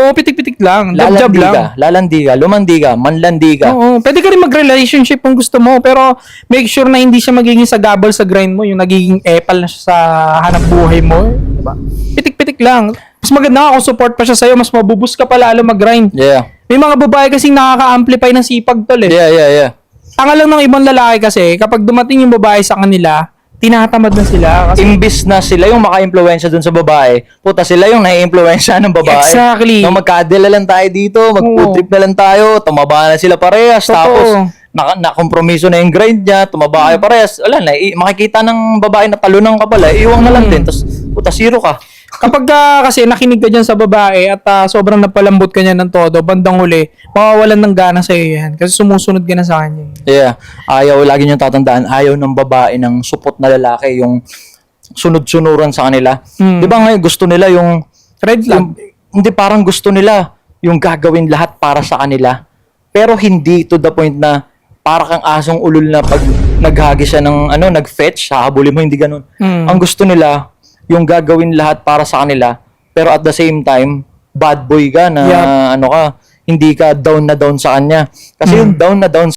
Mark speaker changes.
Speaker 1: Oo, pitik-pitik lang. Jab-jab lang.
Speaker 2: Lalandi ka, lumandi ka, manlandi ka.
Speaker 1: Oo, pwede ka rin mag-relationship kung gusto mo, pero make sure na hindi siya magiging sagabal sa grind mo, yung nagiging epal na siya sa hanap buhay mo. Diba? Pitik-pitik lang. Mas maganda nga kung support pa siya sa'yo, mas mabubus ka pa lalo mag-grind.
Speaker 2: Yeah.
Speaker 1: May mga babae kasing nakaka-amplify ng sipag tol eh.
Speaker 2: Yeah.
Speaker 1: Tanga lang ng ibang lalaki kasi, kapag dumating yung babae sa kanila, tinatamad na sila. Kasi,
Speaker 2: Imbis na sila yung maka-impluwensya dun sa babae, puta sila yung nai-impluwensya ng babae.
Speaker 1: Exactly.
Speaker 2: No, magkadila lang tayo dito, mag-food trip na lang tayo, tumaba na sila parehas,
Speaker 1: Totoo.
Speaker 2: tapos na-kompromiso na yung grind niya, tumaba kayo parehas. Wala na, makikita ng babae na talunan ka pala, iwang na lang din, tapos puta zero ka.
Speaker 1: kapag kasi nakinig ka dyan sa babae at sobrang napalambot ka niya ng todo, bandang huli, mawawalan ng gana sa iyo yan. Kasi sumusunod ka na sa kanya.
Speaker 2: Yeah, lagi niyong tatandaan, ayaw ng babae ng supot na lalaki, yung sunod-sunuran sa kanila. Di ba ngayon gusto nila yung
Speaker 1: Red flag.
Speaker 2: hindi, parang gusto nila yung gagawin lahat para sa kanila. Pero hindi to the point na para kang asong ulol na pag naghagi siya ng nag-fetch, hahabulin mo, hindi ganun. Ang gusto nila, yung gagawin lahat para sa kanila, pero at the same time, bad boy ka na
Speaker 1: Yup.
Speaker 2: hindi ka down na down sa kanya. Kasi yung down na down